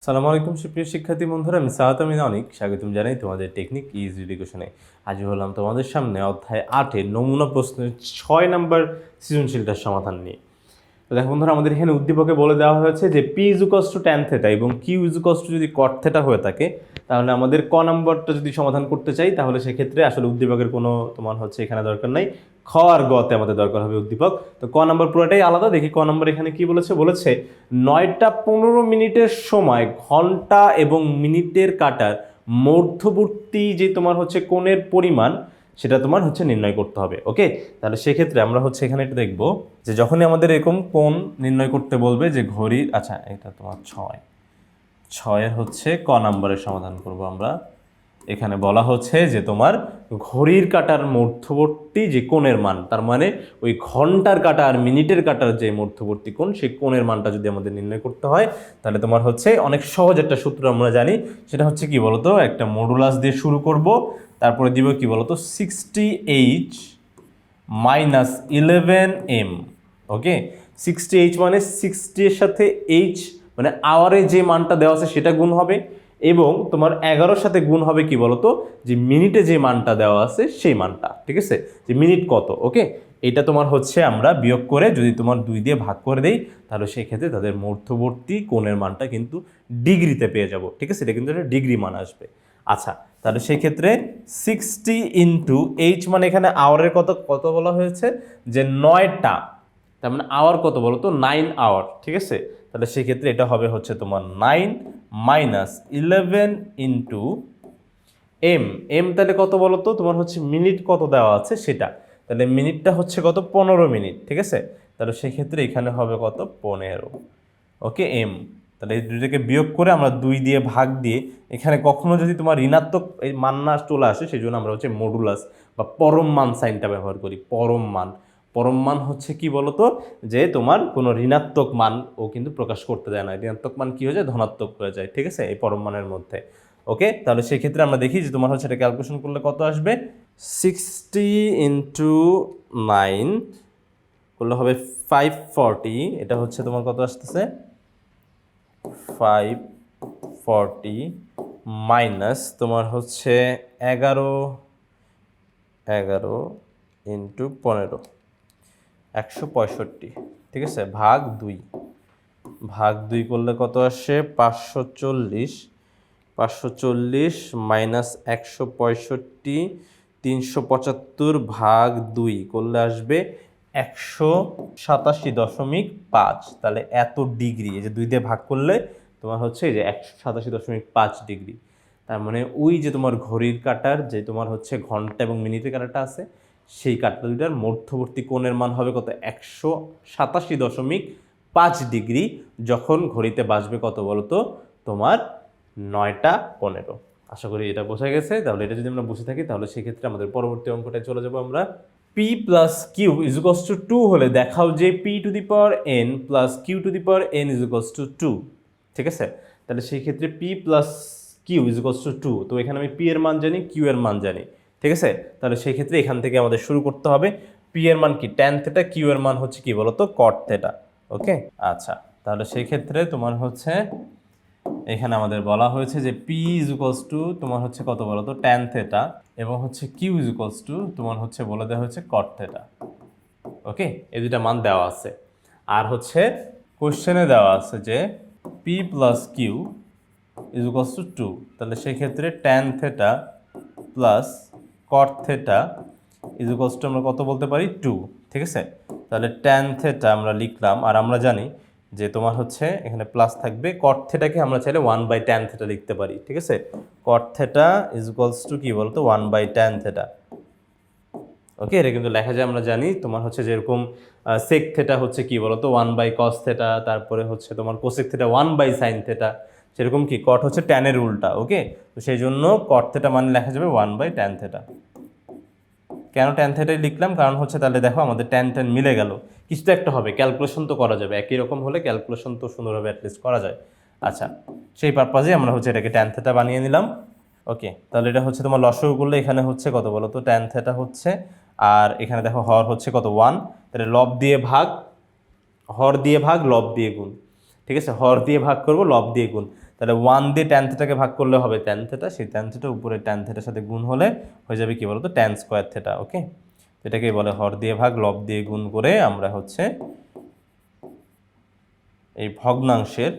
সালামু আলাইকুম সুপ্রিয় শিক্ষার্থী বন্ধুরা, আমি সাহাত আমিন অনিক স্বাগতম জানাই তোমাদের টেকনিক ইজ এডুকেশনে। হাজির হলাম তোমাদের সামনে অধ্যায় 8-এর নমুনা প্রশ্নের 6 নম্বর সৃজনশীলটার সমাধান নিয়ে। তো দেখো বন্ধুরা, আমাদের এখানে উদ্দীপকে বলে দেওয়া হয়েছে যে পি ইজুকস টু ট্যান থেটা এবং কিউ ইজুকস টু যদি কট থেটা হয়ে থাকে, তাহলে আমাদের ক নম্বরটা যদি সমাধান করতে চাই তাহলে সেক্ষেত্রে আসলে উদ্দীপকের কোনো তোমার এখানে দরকার নাই। খ আর গতে আমাদের দরকার হবে উদ্দীপক। তো ক নম্বর পুরোটাই আলাদা। দেখি ক নম্বর এখানে কি বলেছে। 9:15 সময় ঘন্টা এবং মিনিটের কাটার মধ্যবর্তী যে তোমার কোণের পরিমাণ সেটা তোমার নির্ণয় করতে হবে। ওকে, তাহলে সেক্ষেত্রে আমরা এখানে একটু দেখবো যে যখনই আমাদের এরকম কোণ নির্ণয় করতে বলবে যে ঘড়ির, আচ্ছা এটা তোমার ছয়ের ক নম্বরের সমাধান করব আমরা। এখানে বলা হচ্ছে যে তোমার ঘড়ির কাঁটার মধ্যবর্তী যে কোণের মান, তার মানে ওই ঘন্টার কাঁটা আর মিনিটের কাঁটার যে মধ্যবর্তী কোণ, সেই কোণের মানটা যদি আমাদের নির্ণয় করতে হয় তাহলে তোমার অনেক সহজ একটা সূত্র আমরা জানি। সেটা কি বলতো, একটা মডুলাস দিয়ে শুরু করব, তারপরে দিব কি বলতো 60h মাইনাস 11m। ওকে, 60h মানে 60 এর সাথে h মানে আওয়ারে যে মানটা দেওয়া আছে সেটা গুণ হবে, এবং তোমার 11-র সাথে গুণ হবে কি বলতো, যে মিনিটে যে মানটা দেওয়া আছে সেই মানটা। ঠিক আছে, যে মিনিট কত। ওকে, এটা তোমার আমরা বিয়োগ করে যদি তোমার 2 দিয়ে ভাগ করে দেই তাহলে সেই ক্ষেত্রে তাদের মধ্যবর্তী কোণের মানটা কিন্তু ডিগ্রিতে পেয়ে যাব। ঠিক আছে, এটা কিন্তু একটা ডিগ্রি মান আসবে। আচ্ছা, তাহলে সেই ক্ষেত্রে 60 ইন্টু এইচ মানে এখানে আওয়ারের কত কত বলা হয়েছে যে 9টা, তার মানে আওয়ার কত বলো তো 9 আওয়ার। ঠিক আছে, তাহলে সেই ক্ষেত্রে এটা হবে তোমার 9 মাইনাস 11 ইন্টু এম। এম তাহলে কত বলো তো, তোমার মিনিট কত দেওয়া আছে সেটা। তাহলে মিনিটটা কত 15 মিনিট। ঠিক আছে, তাহলে সেই ক্ষেত্রে এখানে হবে কত 15। ওকে, এম। তাহলে এই দুইটাকে বিয়োগ করে আমরা 2 দিয়ে ভাগ দিয়ে, এখানে কখনো যদি তোমার ঋণাত্মক এই মান না চলে আসে সেই জন্য আমরা মডুলাস বা পরম মান সাইনটা ব্যবহার করি। পরম মান, পরম মান কি বলতো, যে তোমার কোনো ঋণাত্মক মান ও কিন্তু প্রকাশ করতে দেয় না। ঋণাত্মক মান কি হয়ে যায়, ধনাত্মক হয়ে যায়। ঠিক আছে, এই পরম মানের মধ্যে। ওকে, তাহলে সেই ক্ষেত্রে আমরা দেখি যে তোমার এটা ক্যালকুলেশন করলে কত আসবে। 60 ইন্টু 9 করলে হবে 540। এটা তোমার কত আসতেছে 540 মাইনাস তোমার 11 ইন্টু 15 165। ঠিক আছে, ভাগ 2 করলে কত আসে 540। 540 মাইনাস 165 375 ভাগ 2 করলে আসবে 187.5। তাহলে এত ডিগ্রি, এই যে 2 দিয়ে ভাগ করলে তোমার এই যে 187.5 ডিগ্রি। তার মানে ওই যে তোমার ঘড়ির কাঁটার যে তোমার ঘন্টা এবং মিনিটের কাঁটাটা আছে, সেই কাঁটা দুটার মধ্যবর্তী কোণের মান হবে কত 187.5 ডিগ্রি, যখন ঘড়িতে বাজবে কত বলতো তোমার 9:15। আশা করি এটা বোঝা গেছে। তাহলে এটা যদি আমরা বুঝে থাকি তাহলে সেক্ষেত্রে আমাদের পরবর্তী অঙ্কটায় চলে যাব আমরা। পি প্লাস কিউ ইজুকস টু 2 হলে দেখাও যে P to the power N plus Q to the power N ইজুকস টু 2। ঠিক আছে, তাহলে সেই ক্ষেত্রে পি প্লাস কিউ ইজুকস টু 2। তো এখানে আমি পি এর মান জানি, কিউ এর মান জানি। ঠিক আছে, তাহলে সেই ক্ষেত্রে এখান থেকে আমাদের শুরু করতে হবে। পি এর মান কি ট্যান থেটা, কিউ এর মান কি বলতো কট থেটা। ওকে, আচ্ছা, তাহলে সেই ক্ষেত্রে তোমার এখানে আমাদের বলা হয়েছে যে পি ইজুকলস টু তোমার কত বলো তো ট্যান থেটা, এবং কিউ ইজুকলস টু তোমার বলে দেওয়া হয়েছে কট থেটা। ওকে, এই দুটা মান দেওয়া আছে। আর কোশ্চেনে দেওয়া আছে যে P plus Q equals to 2। তাহলে সেই ক্ষেত্রে tan theta plus cot theta equals to আমরা কত বলতে পারি 2। ঠিক আছে, তাহলে ট্যান থেটা আমরা লিখলাম, আর আমরা জানি যে তোমার এখানে প্লাস থাকবে। কট থেটাকে আমরা চাইলে 1/tan থেটা লিখতে পারি। ঠিক আছে, কট থেটা ইজুকলস টু কি বলতো 1/tan থেটা। ওকে, এটা কিন্তু লেখা যায়, আমরা জানি। তোমার যেরকম সেক থেটা কি বলতো 1/cos থেটা, তারপরে তোমার কোসেক থেটা 1/sin থেটা, সেরকম কি কট ট্যানের উল্টা। ওকে, তো সেই জন্য কট থেটা মানে লেখা যাবে 1/tan থেটা। কেন ট্যান থেটাই লিখলাম, কারণ তাহলে দেখো আমাদের ট্যান ট্যান মিলে গেল, কিছু তো একটা হবে, ক্যালকুলেশন তো করা যাবে। একই রকম হলে ক্যালকুলেশন তো সুন্দরভাবে অ্যাটলিস্ট করা যায়। আচ্ছা, সেই পারপাজে আমরা এটাকে ট্যান থেটা বানিয়ে নিলাম। ওকে, তাহলে এটা তোমার লসাগু করলে এখানে কত বলো তো ট্যান থেটা আর এখানে দেখো হর কত 1। তাহলে লব দিয়ে ভাগ, হর দিয়ে ভাগ, লব দিয়ে গুণ। ঠিক আছে, হর দিয়ে ভাগ করব, লব দিয়ে গুণ। তাহলে 1 দিয়ে ট্যান থেটাকে ভাগ করলে হবে ট্যান থেটা, সেই ট্যান থেটা উপরে ট্যান থেটার সাথে গুণ হলে হয়ে যাবে কি বলতো ট্যান স্কোয়ার থেটা। ওকে, এটাকে বলে হর দিয়ে ভাগ, লব দিয়ে গুণ করে আমরা হচ্ছে এই ভগ্নাংশের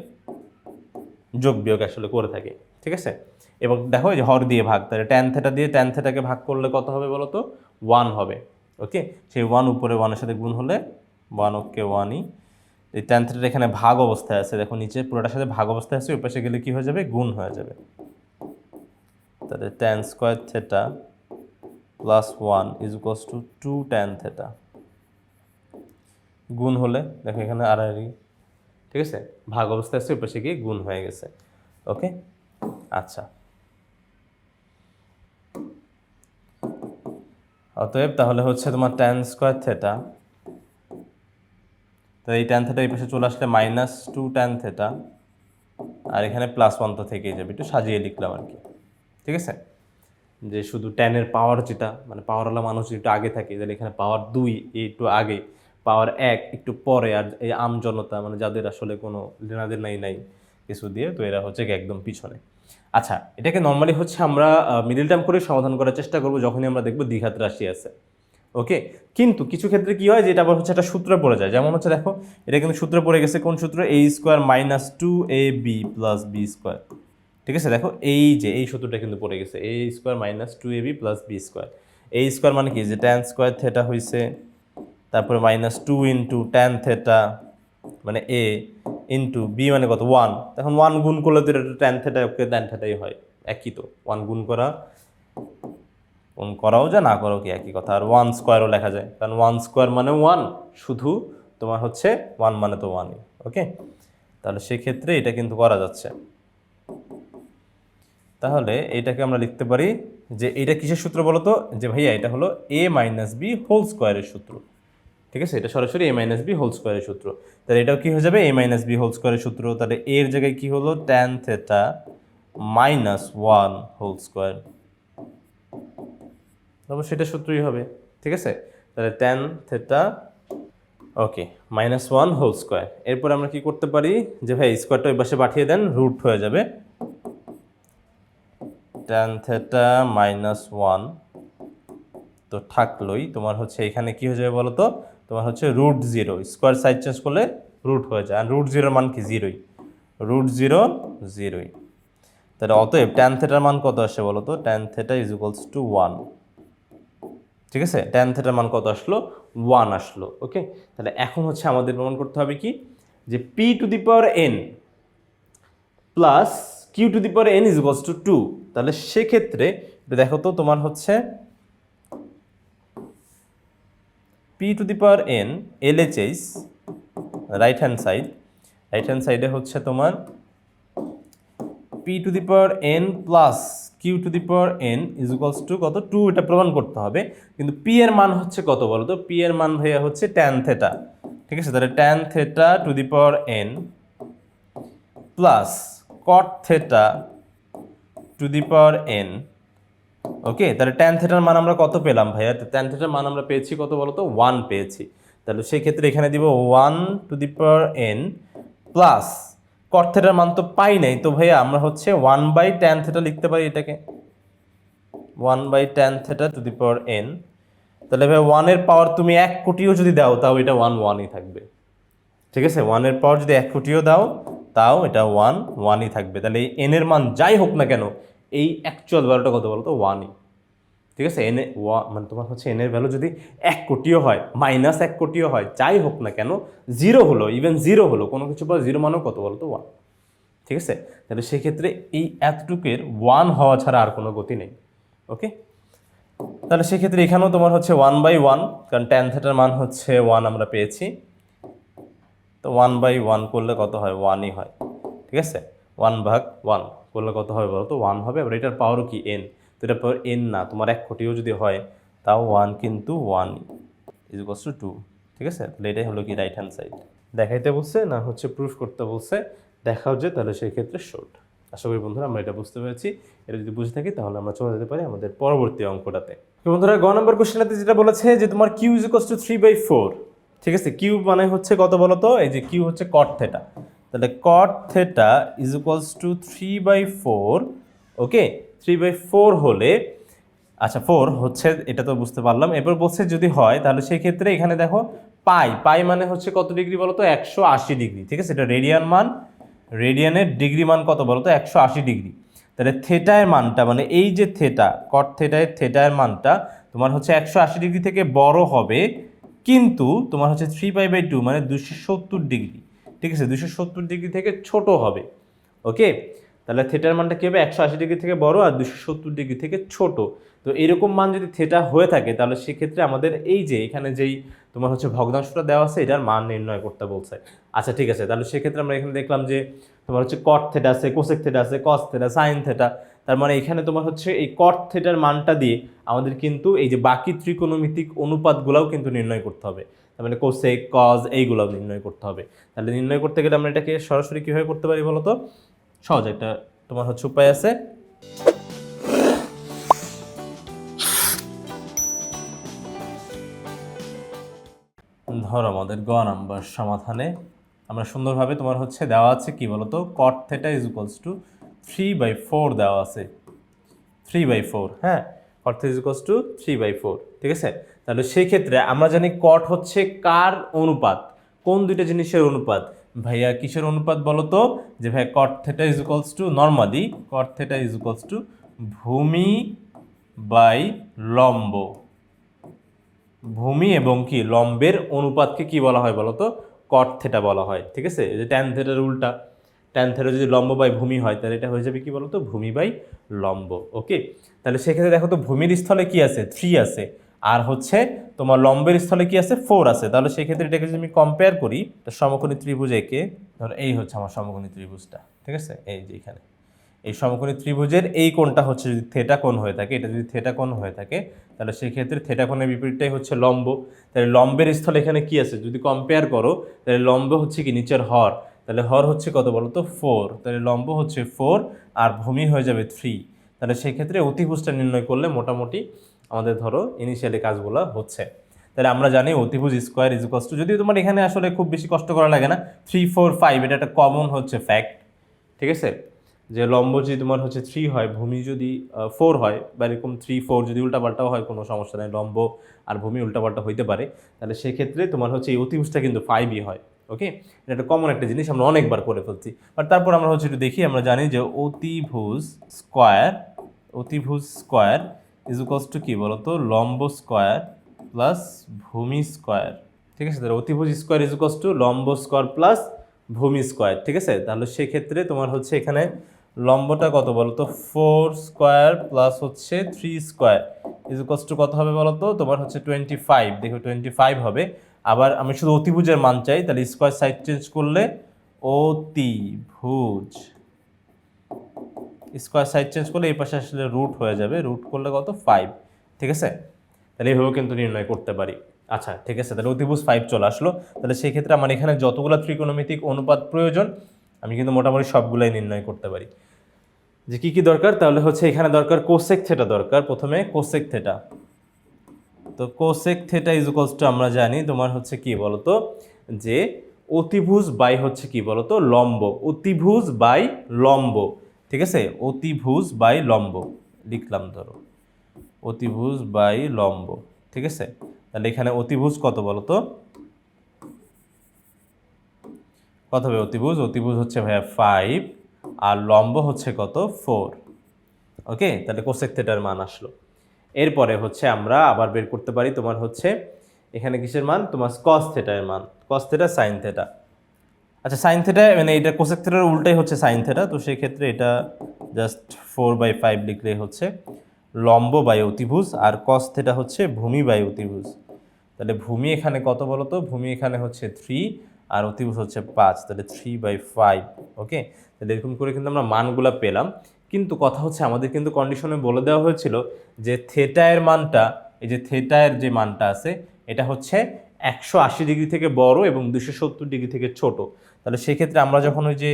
যোগ বিয়োগ আসলে করে থাকি। ঠিক আছে, এবং দেখো এই যে হর দিয়ে ভাগ, তাহলে ট্যান থেটা দিয়ে ট্যান থেটাকে ভাগ করলে কত হবে বলো তো 1 হবে। ওকে, সেই 1 উপরে 1-এর সাথে গুণ হলে 1 ওকে 1ই, এই ট্যান থেটার এখানে ভাগ অবস্থায় আছে, দেখো নিচে পুরোটার সাথে ভাগ অবস্থায় আছে, ওই পাশে গেলে কি হয়ে যাবে গুণ হয়ে যাবে। তাহলে tan square theta plus 1 is equals to 2 tan theta, গুণ হলে দেখো এখানে আর, ঠিক আছে, ভাগ অবস্থায় আছে, ওই পাশে গিয়ে গুণ হয়ে গেছে। ওকে, আচ্ছা, অতএব তাহলে হচ্ছে তোমার ট্যান স্কোয়ার থেটা, তো এই ট্যান থেটা এই পাশে চলে আসলে -2 ট্যান থেটা, আর এখানে +1 তো থেকেই যাবে, একটু সাজিয়ে লিখলাম আর কি। ঠিক আছে, যে শুধু ট্যানের পাওয়ার যেটা মানে পাওয়ারওয়ালা মানুষ একটু আগে থাকে, তাহলে এখানে পাওয়ার 2 একটু আগে, পাওয়ার 1 একটু পরে, আর এই আম জনতা মানে যাদের আসলে কোনো লেনাদের নাই কিছু দিয়ে, তো এরা হচ্ছে কি একদম পিছনে। আচ্ছা, এটাকে নর্মালি হচ্ছে আমরা মিডল টার্ম করে সমাধান করার চেষ্টা করব যখনই আমরা দেখব দ্বিঘাত রাশি আছে। ওকে, কিন্তু কিছু ক্ষেত্রে কি হয় যে এটা আবার হচ্ছে একটা সূত্রে পড়ে যায়, যেমন হচ্ছে দেখো এটা কিন্তু সূত্রে পড়ে গেছে, কোন সূত্র, a² - 2ab + b²। ঠিক আছে, দেখো এই যে এই সূত্রটা কিন্তু পড়ে গেছে, a² - 2ab + b²। a² মানে কি, যে ট্যান স্কোয়ার থেটা হয়েছে, তারপরে -2 × ট্যান থেটা মানে a ইন্টু b মানে কত 1, এখন 1 গুণ করলে তো এটা ট্যান থেটা ওকে ট্যান থেটাই হয়, একই তো, 1 গুণ করাও যায়, না করাও কি একই কথা। আর 1 স্কোয়ারও লেখা যায়, কারণ 1 স্কোয়ার মানে 1, শুধু তোমার হচ্ছে 1 মানে তো 1ই। ওকে, তাহলে সেক্ষেত্রে এটা কিন্তু করা যাচ্ছে। তাহলে এটাকে আমরা লিখতে পারি যে এটা কিসের সূত্র বলো তো, যে ভাইয়া এটা হলো a - b হোল স্কোয়ারের সূত্র। ঠিক আছে, এটা সরাসরি a - b হোল স্কোয়ারের সূত্র। তাহলে এটাও কি হয়ে যাবে a - b হোল স্কোয়ারের সূত্র। তাহলে এর জায়গায় কি হলো ট্যান থেটা -1 হোল স্কোয়ার, তবে সেটা সূত্রই হবে। ঠিক আছে, তাহলে tan theta okay -1 whole square. এরপর আমরা কি করতে পারি যে ভাই স্কোয়ারটা ওই পাশে পাঠিয়ে দেন, রুট হয়ে যাবে ট্যান থেটা -1, তো থাকলোই তোমার হচ্ছে এখানে কি হয়ে যাবে বলো তো, তোমার হচ্ছে √0, স্কোয়ার সাইড চেঞ্জ করলে রুট হয়ে যায়, আর √0 মান কি 0ই, √0 0ই। তাহলে অতএব ট্যান থেটার মান কত আসে বলো তো, tan theta is equals to 1। ঠিক আছে, ট্যান থেটার মান কত আসলো 1 আসলো। ওকে, তাহলে এখন হচ্ছে আমাদের প্রমাণ করতে হবে কি, যে p⁴n plus q⁴n is equals to 2। তাহলে সেক্ষেত্রে দেখো তো তোমার হচ্ছে p⁴n LHS রাইট হ্যান্ড সাইডে হচ্ছে তোমার p⁴n plus q⁴n is equals to কত 2, এটা প্রমাণ করতে হবে। কিন্তু p এর মান হচ্ছে কত বলো তো, p এর মান ভাইয়া হচ্ছে ট্যান থেটা। ঠিক আছে, তাহলে tan theta n plus cot theta n। ওকে, তাহলে ট্যান থেটার মান আমরা কত পেলাম ভাইয়া, ট্যান থেটার মান আমরা পেয়েছি কত বলো তো 1 পেয়েছি। তাহলে সেই ক্ষেত্রে এখানে দিব 1n প্লাস কট থেটার মান তো পাই নাই, তো ভাইয়া আমরা হচ্ছে 1/tan থেটা লিখতে পারি, এটাকে 1/tan থেটা n। তাহলে ভাই 1 এর পাওয়ার তুমি 1 কোটিও যদি দাও তাও এটা 1ই থাকবে। ঠিক আছে, 1 এর পাওয়ার যদি 1 কোটিও দাও তাও এটা 1ই থাকবে। তাহলে এই n এর মান যাই হোক না কেন, এই অ্যাকচুয়াল ভ্যালুটা কত বলো তো 1ই। ঠিক আছে, মানে তোমার হচ্ছে n এর ভ্যালু যদি 1 কোটিও হয়, -1 কোটিও হয়, যাই হোক না কেন, 0 হলো, ইভেন 0 হলো, কোনো কিছু পর 0 মানও কত বলো তো 1। ঠিক আছে, তাহলে সেক্ষেত্রে এই এতটুকের 1 হওয়া ছাড়া আর কোনো গতি নেই। ওকে, তাহলে সেক্ষেত্রে এখানেও তোমার হচ্ছে 1/1, কারণ ট্যান থেটার মান হচ্ছে 1 আমরা পেয়েছি, তো 1/1 করলে কত হয় 1ই হয়। ঠিক আছে, 1/1 করলে কত হবে বলো তো 1 হবে। আবার এটার পাওয়ারও কি n, তো এটার পাওয়ার n না, তোমার 1 কোটিও যদি হয় তাও 1 কিন্তু 1 ইজ ইকুয়ালস টু 2। ঠিক আছে, তাহলে এটাই হলো কি রাইট হ্যান্ড সাইড। দেখাইতে বলছে না হচ্ছে প্রুফ করতে বলছে, দেখাও যে, তাহলে সেই ক্ষেত্রে শর্ট। আশা করি বন্ধুরা আমরা এটা বুঝতে পেরেছি। এটা যদি বুঝে থাকি তাহলে আমরা চলে যেতে পারি আমাদের পরবর্তী অঙ্কটাতে। বন্ধুরা গ নম্বর কোশ্চেনটাতে যেটা বলেছে যে তোমার q ইজ ইকুয়ালস টু 3/4। ঠিক আছে, কিউ মানে হচ্ছে কত বলো তো, এই যে কিউ হচ্ছে কট থেটা, তাহলে কট থেটা ইজ ইকুয়ালস টু 3/4, ওকে। 3/4 হলে, আচ্ছা 4 হচ্ছে, এটা তো বুঝতে পারলাম। এরপর বলছে যদি হয় তাহলে সেই ক্ষেত্রে এখানে দেখো পাই, পাই মানে হচ্ছে কত ডিগ্রি বলো তো, 180 ডিগ্রি, ঠিক আছে। এটা রেডিয়ান মান, রেডিয়ানের ডিগ্রি মান কত বলো তো, 180 ডিগ্রি। তাহলে থেটার মানটা, মানে এই যে থেটা, কট থেটার মানটা তোমার হচ্ছে 180 ডিগ্রি থেকে বড় হবে, কিন্তু তোমার হচ্ছে 3π/2 মানে 270 ডিগ্রি, ঠিক আছে, 270 ডিগ্রি থেকে ছোট হবে, ওকে। তাহলে থেটার মানটা কী হবে, 180 ডিগ্রি থেকে বড় আর 270 ডিগ্রি থেকে ছোট। তো এরকম মান যদি থেটা হয়ে থাকে তাহলে সেক্ষেত্রে আমাদের এই যে এখানে যেই তোমার হচ্ছে ভগ্নাংশটা দেওয়া আছে এটার মান নির্ণয় করতে বলছে। আচ্ছা ঠিক আছে, তাহলে সেক্ষেত্রে আমরা এখানে দেখলাম যে তোমার হচ্ছে কট থেটা আছে, কোসেক থেটা আছে, কস থেটা, সাইন থেটা। তার মানে এখানে তোমার হচ্ছে এই কট থেটার মানটা দিয়ে আমাদের কিন্তু এই যে বাকি ত্রিকোণমিতিক অনুপাতগুলোও কিন্তু নির্ণয় করতে হবে। তার মানে কোসেক, কজ এইগুলোও নির্ণয় করতে হবে। তাহলে নির্ণয় করতে গেলে আমরা এটাকে সরাসরি কীভাবে করতে পারি বলো তো? সহজ একটা তোমার হচ্ছে উপায় আছে। ধরো আমাদের গ নাম্বার সমাধানে আমরা সুন্দরভাবে তোমার হচ্ছে দেওয়া আছে কি বলতো, কট থেটা ইজ ইকুয়ালস টু 3/4 দেওয়া আছে, 3/4, হ্যাঁ, কট থেটা ইজ ইকুয়ালস টু 3/4, ঠিক আছে। তাহলে সেই ক্ষেত্রে আমরা জানি কট হচ্ছে কার অনুপাত, কোন দুইটা জিনিসের অনুপাত? ভাইয়া কিসের অনুপাত বলো তো? যে ভাই কট theta is equals to, normally caught theta is equals to ভূমি বাই লম্ব। ভূমি এবং কি লম্বের অনুপাতকে কি বলা হয় বলো তো? কট থেটা বলা হয়, ঠিক আছে। এই যে ট্যান থেটার উল্টা, ট্যান থেটা যদি লম্ব বাই ভূমি হয় তাহলে এটা হয়ে যাবে কি বলো তো, ভূমি বাই লম্ব, ওকে। তাহলে সেক্ষেত্রে দেখো তো ভূমির স্থলে কি আছে, 3 আছে, আর হচ্ছে তোমার লম্বের স্থলে কি আছে, 4 আছে। তাহলে সেক্ষেত্রে এটাকে যদি আমি কম্পেয়ার করি, সমকোণী ত্রিভুজ একে, ধরো এই হচ্ছে আমার সমকোণী ত্রিভুজটা, ঠিক আছে, এই যে এখানে এই সমকোণী ত্রিভুজের এই কোণটা হচ্ছে যদি থেটা কোণ হয়ে থাকে, এটা যদি থেটা কোণ হয়ে থাকে তাহলে সেই ক্ষেত্রে থেটা কোণের বিপরীতটাই হচ্ছে লম্ব। তাহলে লম্বের স্থলে এখানে কি আছে যদি কম্পেয়ার করো, তাহলে লম্ব হচ্ছে কি নিচের হর, তাহলে হর হচ্ছে কত বলো তো, 4, তাহলে লম্ব হচ্ছে 4 আর ভূমি হয়ে যাবে 3। তাহলে সেই ক্ষেত্রে অতিভুজটা নির্ণয় করলে মোটামুটি আমাদের ধরো ইনিশিয়ালি কাজগুলো হচ্ছে। তাহলে আমরা জানি অতিভুজ স্কোয়ার ইজ ইকুয়ালস টু, যদিও তোমার এখানে আসলে খুব বেশি কষ্ট করা লাগে না, 3, 4, 5 এটা একটা কমন হচ্ছে ফ্যাক্ট, ঠিক আছে। যে লম্ব যদি তোমার হচ্ছে 3 হয়, ভূমি যদি 4 হয়, বা এরকম 3, 4 যদি উল্টাপাল্টাও হয় কোনো সমস্যা নেই, লম্ব আর ভূমি উল্টাপাল্টা হইতে পারে, তাহলে সেক্ষেত্রে তোমার হচ্ছে এই অতিভুজটা কিন্তু 5ই হয়, ওকে। এটা একটা কমন একটা জিনিস, আমরা অনেকবার করে ফেলছি। বাট তারপর আমরা হচ্ছে একটু দেখি, আমরা জানি যে অতিভুজ স্কোয়ার ইজ ইকুয়ালস টু কী বলতো, লম্ব স্কোয়ার প্লাস ভূমি স্কোয়ার, ঠিক আছে। তাহলে অতিভুজ স্কোয়ার ইজ ইকুয়ালস টু লম্ব স্কোয়ার প্লাস ভূমি স্কোয়ার, ঠিক আছে। তাহলে সেক্ষেত্রে তোমার হচ্ছে এখানে লম্বটা কত বলতো, 4 স্কোয়ার প্লাস হচ্ছে 3 স্কোয়ার ইজ ইকুয়ালস টু কত হবে বলতো, তোমার হচ্ছে 25, দেখো 25 হবে। আবার আমি শুধু অতিভুজের মান চাই, তাহলে স্কোয়ার সাইড চেঞ্জ করলে অতিভুজ, স্কোয়ার সাইড চেঞ্জ করলে এই পাশে আসলে রুট হয়ে যাবে, রুট করলে কত, 5, ঠিক আছে। তাহলে এইভাবেও কিন্তু নির্ণয় করতে পারি। আচ্ছা ঠিক আছে, তাহলে অতিভুজ 5 চলে আসলো। তাহলে সেই ক্ষেত্রে আমার এখানে যতগুলো ত্রিকোণমিতিক অনুপাত প্রয়োজন আমি কিন্তু মোটামুটি সবগুলাই নির্ণয় করতে পারি। যে কি কি দরকার, তাহলে হচ্ছে এখানে দরকার কোসেক থেটা দরকার, প্রথমে কোসেক থেটা। তো cosec theta is equals to আমরা জানি তোমার হচ্ছে কি বলতো, যে অতিভুজ বাই হচ্ছে কি বলতো, লম্ব, অতিভুজ বাই লম্ব, ঠিক আছে, অতিভুজ বাই লম্ব লিখলাম, ধরো অতিভুজ বাই লম্ব, ঠিক আছে। তাহলে এখানে অতিভুজ কত বলতো, কত হবে অতিভুজ, অতিভুজ হচ্ছে ভাইয়া 5 আর লম্ব হচ্ছে কত, 4, ওকে। তাহলে কোসেক থেটার মান আসলো। এরপরে হচ্ছে আমরা আবার বের করতে পারি তোমার হচ্ছে এখানে কিসের মান, তোমার কস থেটার মান, কস থেটা সাইন থেটা। আচ্ছা সাইন থেটা মানে এটা কোসেক থেটার উল্টাই হচ্ছে সাইন থেটা, তো সেই ক্ষেত্রে এটা জাস্ট 4/5 লিখলেই হচ্ছে লম্ব বাই অতিভুজ, আর কস থেটা হচ্ছে ভূমি বাই অতিভুজ। তাহলে ভূমি এখানে কত বলো তো, ভূমি এখানে হচ্ছে 3 আর অতিভুজ হচ্ছে 5, তাহলে 3/5, ওকে। তাহলে এরকম করে কিন্তু আমরা মানগুলা পেলাম। কিন্তু কথা হচ্ছে আমাদের কিন্তু কন্ডিশনে বলে দেওয়া হয়েছিল যে থেটায়ের মানটা, এই যে থেটায়ের যে মানটা আছে এটা হচ্ছে 180 ডিগ্রি থেকে বড় এবং 270 ডিগ্রি থেকে ছোট। তাহলে সেক্ষেত্রে আমরা যখন ওই যে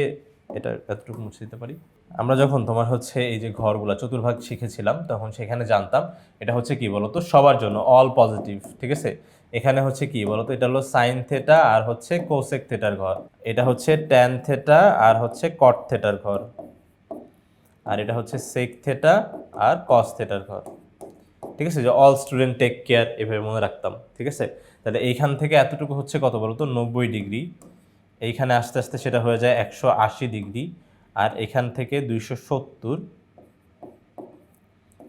এটা এতটুকু মুছে দিতে পারি। আমরা যখন তোমার হচ্ছে এই যে ঘরগুলো চতুর্ভাগ শিখেছিলাম তখন সেখানে জানতাম এটা হচ্ছে কি বলতো সবার জন্য অল পজিটিভ, ঠিক আছে। এখানে হচ্ছে কি বলতো এটা হলো সাইন থেটা আর হচ্ছে কোসেক থেটার ঘর, এটা হচ্ছে ট্যান থেটা আর হচ্ছে কট থেটার ঘর, আর এটা হচ্ছে সেক থেটা আর কস থেটার ঘর, ঠিক আছে। যে অল স্টুডেন্ট টেক কেয়ার এভাবে মনে রাখতাম, ঠিক আছে। তাহলে এইখান থেকে এতটুকু হচ্ছে কত বলতো 90 ডিগ্রি, এইখানে আস্তে আস্তে সেটা হয়ে যায় 180 ডিগ্রি, আর এখান থেকে 270,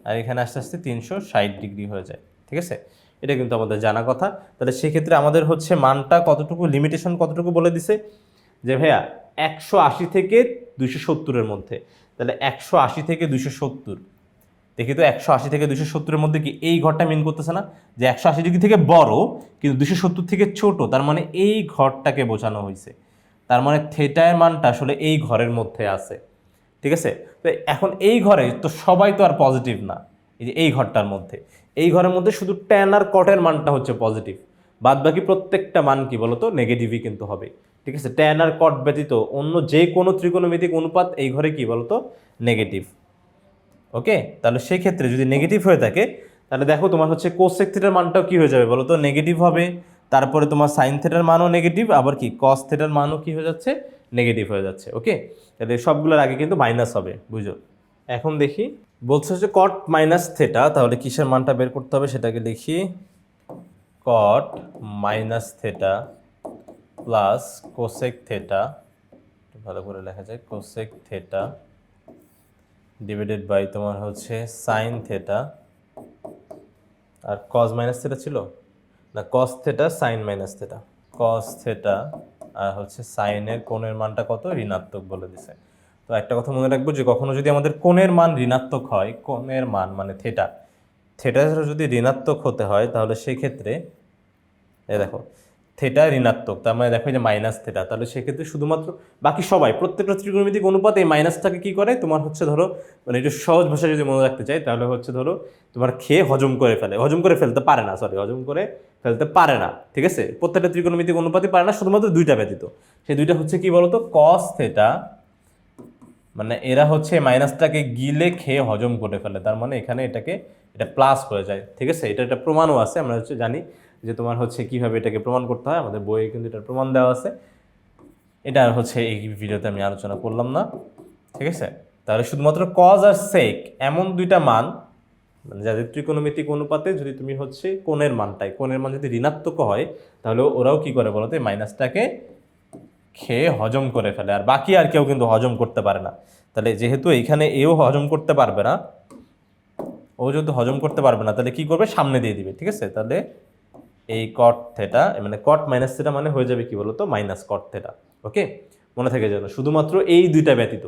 আর এখানে আস্তে আস্তে 360 ডিগ্রি হয়ে যায়, ঠিক আছে। এটা কিন্তু আমাদের জানা কথা। তাহলে সেক্ষেত্রে আমাদের হচ্ছে মানটা কতটুকু, লিমিটেশন কতটুকু বলে দিছে যে ভাইয়া 180 থেকে 270-এর মধ্যে। তাহলে 180 থেকে 270, দেখি তো 180 থেকে 270-এর মধ্যে কি এই ঘরটা মিন করতেছে না, যে 180 ডিগ্রি থেকে বড় কিন্তু 270 থেকে ছোট, তার মানে এই ঘরটাকে বোঝানো হয়েছে। তার মানে থেটার মানটা আসলে এই ঘরের মধ্যে আছে, ঠিক আছে। তো এখন এই ঘরে তো সবাই তো আর পজিটিভ না, এই যে এই ঘরটার মধ্যে, এই ঘরের মধ্যে শুধু ট্যান আর কটের মানটা হচ্ছে পজিটিভ, বাদ বাকি প্রত্যেকটা মান কি বলতো নেগেটিভই কিন্তু হবে, ঠিক আছে। ট্যান আর কট ব্যতীত অন্য যে কোনো ত্রিকোণমিতিক অনুপাত এই ঘরে কি বলতো নেগেটিভ, ওকে। তাহলে সেই ক্ষেত্রে যদি নেগেটিভ হয়ে থাকে তাহলে দেখো তোমার হচ্ছে কোসেক থিটার মানটাও কি হয়ে যাবে বলো তো নেগেটিভ হবে, তারপরে তোমার সাইন থিটার মানও নেগেটিভ, আবার কি কস থিটার মানও কি হয়ে যাচ্ছে নেগেটিভ হয়ে যাচ্ছে, ওকে। তাহলে সবগুলোর আগে কিন্তু মাইনাস হবে, বুঝো। এখন দেখি বলছে হচ্ছে কট মাইনাস থেটা, তাহলে কিসের মানটা বের করতে হবে সেটাকে লিখি, কট minus theta plus cosec theta, ভালো করে লেখা যায় কোসেক থেটা ডিভাইডেড বাই তোমার হচ্ছে সাইন থেটা, আর কস মাইনাস থেটা ছিল না, cos theta sine minus theta, cos theta আর হচ্ছে সাইনের কোণের মানটা কত ঋণাত্মক বলে দিছে। তো একটা কথা মনে রাখবো যে কখনো যদি আমাদের কোণের মান ঋণাত্মক হয়, কোণের মান মানে থেটা, থেটা যদি ঋণাত্মক হতে হয় তাহলে সেই ক্ষেত্রে এই দেখো থেটা ঋণাত্মক, তার মানে দেখো যে মাইনাস থেটা, তাহলে সেক্ষেত্রে শুধুমাত্র বাকি সবাই প্রত্যেকটা ত্রিকোণমিতিক অনুপাত এই মাইনাসটাকে কি করে তোমার হচ্ছে ধরো, মানে একটু সহজ ভাষায় যদি মনে রাখতে চাই তাহলে হচ্ছে ধরো তোমার খেয়ে হজম করে ফেলে, হজম করে ফেলতে পারে না, সরি হজম করে ফেলতে পারে না, ঠিক আছে। প্রত্যেকটা ত্রিকোণমিতিক অনুপাতই পারে না, শুধুমাত্র দুইটা ব্যতীত। সেই দুইটা হচ্ছে কি বলতো কস থেটা, মানে এরা হচ্ছে মাইনাসটাকে গিলে খেয়ে হজম করে ফেলে, তার মানে এখানে এটাকে এটা প্লাস হয়ে যায়, ঠিক আছে। এটা একটা প্রমাণও আছে, আমরা হচ্ছে জানি যে তোমার হচ্ছে কিভাবে এটাকে প্রমাণ করতে হয়, আমাদের বইয়ে কিন্তু এটার প্রমাণ দেওয়া আছে। এটা হচ্ছে এই ভিডিওতে আমি আলোচনা করলাম না, ঠিক আছে। তাহলে শুধুমাত্র কজ আর সেক এমন দুইটা মান, মানে যাদের ত্রিকোণমিতিক অনুপাতে যদি তুমি হচ্ছে কোণের মান যদি ঋণাত্মক হয় তাহলে ওরাও কি করে বলতে মাইনাসটাকে খেয়ে হজম করে ফেলে, আর বাকি আর কেউ কিন্তু হজম করতে পারে না। তাহলে যেহেতু এইখানে এও হজম করতে পারবে না, ও যদি হজম করতে পারবে না তাহলে কি করবে সামনে দিয়ে দিবে, ঠিক আছে। তাহলে এই কট থেটা মানে কট মাইনাস থেটা মানে হয়ে যাবে কি বলতো মাইনাস কট থেটা, ওকে। মনে থাকে যেন শুধুমাত্র এই দুইটা ব্যতীত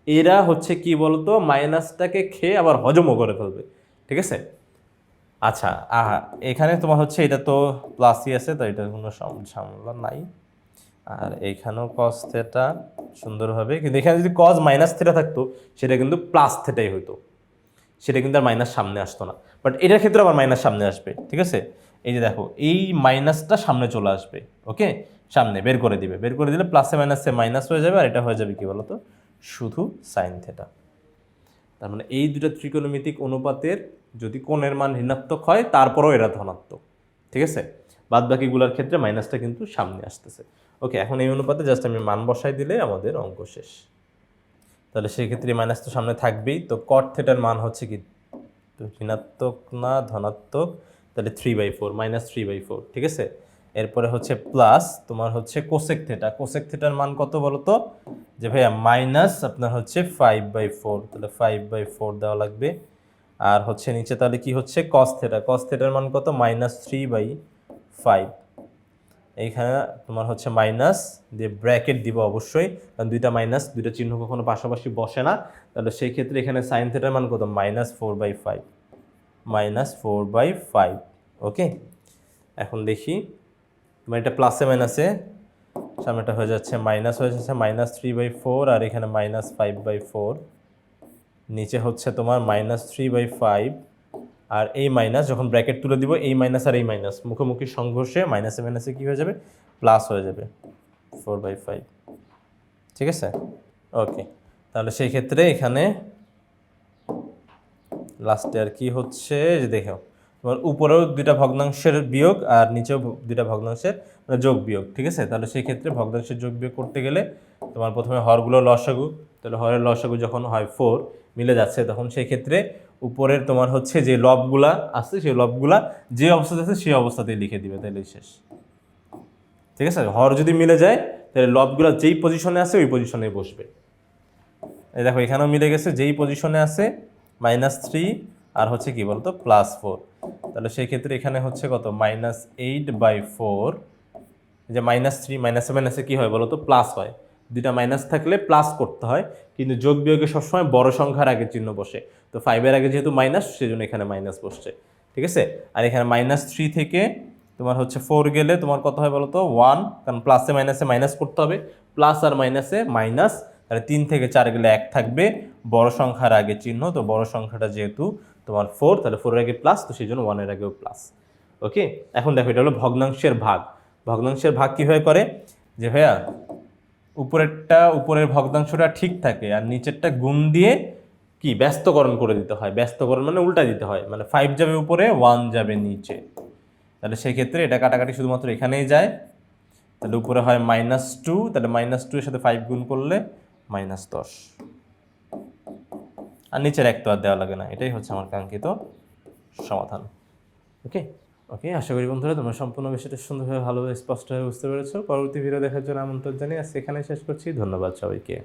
এরা হচ্ছে কি বলতো মাইনাসটাকে খেয়ে আবার হজমও করে ফেলবে, ঠিক আছে। আচ্ছা এখানে তোমার হচ্ছে এটা তো প্লাসই আছে, তো এটার কোনো ঝামেলা নাই। আর এইখানেও কস থেটা সুন্দরভাবে, কিন্তু এখানে যদি কস মাইনাস থেটা থাকতো সেটা কিন্তু প্লাস থেটাই হইতো, সেটা কিন্তু আর মাইনাস সামনে আসতো না। বাট এটার ক্ষেত্রে আবার মাইনাস সামনে আসবে, ঠিক আছে। এই যে দেখো এই মাইনাসটা সামনে চলে আসবে, ওকে, সামনে বের করে দিবে, বের করে দিলে প্লাসে মাইনাসে মাইনাস হয়ে যাবে, আর এটা হয়ে যাবে কি বলতো শুধু সাইন থেটা। তার মানে এই দুটো ত্রিকোণমিতিক অনুপাতের যদি কোণের মান ঋণাত্মক হয় তারপরেও এরা ধনাত্মক, ঠিক আছে। বাদ বাকিগুলোর ক্ষেত্রে মাইনাসটা কিন্তু সামনে আসতেছে, ওকে। এখন এই অনুপাতে জাস্ট আমি মান বসাই দিলে আমাদের অঙ্ক শেষ। তাহলে সেই ক্ষেত্রে মাইনাস তো সামনে থাকবেই, তো কট থেটার মান হচ্ছে কি তো ঋণাত্মক না ধনাত্মক, তাহলে 3/4 -3/4, ঠিক আছে। এরপরে হচ্ছে প্লাস তোমার হচ্ছে কোসেক থেটা, কোসেক থেটার মান কত বলো তো যে ভাইয়া মাইনাস আপনার হচ্ছে 5/4, তাহলে 5/4 দেওয়া লাগবে। আর হচ্ছে নিচে তাহলে কি হচ্ছে কস থেটা, কস থেটার মান কত -3/5, এইখানে তোমার হচ্ছে মাইনাস দিয়ে ব্র্যাকেট দিব অবশ্যই, কারণ দুইটা মাইনাস দুইটা চিহ্ন কখনো পাশাপাশি বসে না। তাহলে সেই ক্ষেত্রে এখানে সাইন থেটার মান কত -4/5, -4/5, ওকে। এখন দেখি তোমার এটা প্লাসে মাইনাসে সামনেটা হয়ে যাচ্ছে মাইনাস, হয়ে যাচ্ছে -3/4, আর এখানে -5/4, নিচে হচ্ছে তোমার -3/5, আর এই মাইনাস যখন ব্র্যাকেট তুলে দিব এই মাইনাস আর এই মাইনাস মুখোমুখি সংঘর্ষে মাইনাসে মাইনাসে কী হয়ে যাবে প্লাস হয়ে যাবে 4/5, ঠিক আছে। ওকে, তাহলে সেই ক্ষেত্রে এখানে লাস্টে আর কি হচ্ছে যে দেখো, তোমার উপরেও দুইটা ভগ্নাংশের বিয়োগ আর নিচেও দুইটা ভগ্নাংশের মানে যোগ বিয়োগ, ঠিক আছে। তাহলে সেই ক্ষেত্রে ভগ্নাংশের যোগ বিয়োগ করতে গেলে তোমার প্রথমে হরগুলো লসাগু, তাহলে হরের লসাগু যখন হয় 4 মিলে যাচ্ছে, তখন সেই ক্ষেত্রে উপরের তোমার হচ্ছে যে লবগুলা আছে সেই লবগুলা যে অবস্থাতে আছে সেই অবস্থাতেই লিখে দিবে, তাহলে শেষ, ঠিক আছে। হর যদি মিলে যায় তাহলে লবগুলা যেই পজিশনে আছে ওই পজিশনে বসবে। এই দেখো এখানেও মিলে গেছে, যেই পজিশনে আছে -3 আর হচ্ছে কি বলতো +4, তাহলে সেই ক্ষেত্রে এখানে হচ্ছে কত -8/4, যে -3 মাইনাসে মাইনাসে কি হয় বলতো প্লাস হয়, দুইটা মাইনাস থাকলে প্লাস করতে হয়, কিন্তু যোগ বিয়োগে সবসময় বড় সংখ্যার আগে চিহ্ন বসে, তো 5-এর আগে যেহেতু মাইনাস সেজন্য এখানে মাইনাস বসছে, ঠিক আছে। আর এখানে -3 থেকে তোমার হচ্ছে 4 গেলে তোমার কত হয় বলতো 1, কারণ প্লাসে মাইনাসে মাইনাস করতে হবে, প্লাস আর মাইনাসে মাইনাস, তাহলে 3 থেকে 4 গেলে 1 থাকবে, বড় সংখ্যার আগে চিহ্ন, তো বড় সংখ্যাটা যেহেতু তোমার 4, তাহলে 4-এর আগে প্লাস, তো সেই জন্য 1-এর আগেও প্লাস। ওকে, এখন দেখো এটা হলো ভগ্নাংশের ভাগ। ভগ্নাংশের ভাগ কীভাবে করে, যে ভাইয়া উপরের ভগ্নাংশটা ঠিক থাকে আর নিচেরটা গুণ দিয়ে কি ব্যস্তকরণ করে দিতে হয়, ব্যস্তকরণ মানে উল্টা দিতে হয়, মানে 5 যাবে উপরে 1 যাবে নিচে, তাহলে সেই ক্ষেত্রে এটা কাটাকাটি শুধুমাত্র এখানেই যায়, তাহলে উপরে হয় -2, তাহলে -2 এর সাথে 5 গুণ করলে -10, আর নিচের এক তো আর দেওয়া লাগে না, এটাই হচ্ছে আমার কাঙ্ক্ষিত সমাধান। ওকে ওকে, আশা করি বন্ধুরা তোমরা সম্পূর্ণ বিষয়টা সুন্দরভাবে ভালোভাবে স্পষ্টভাবে বুঝতে পেরেছো। পরবর্তী ভিডিও দেখার জন্য আমন্ত্রণ জানিয়ে আজকে এখানে শেষ করছি। ধন্যবাদ সবাইকে।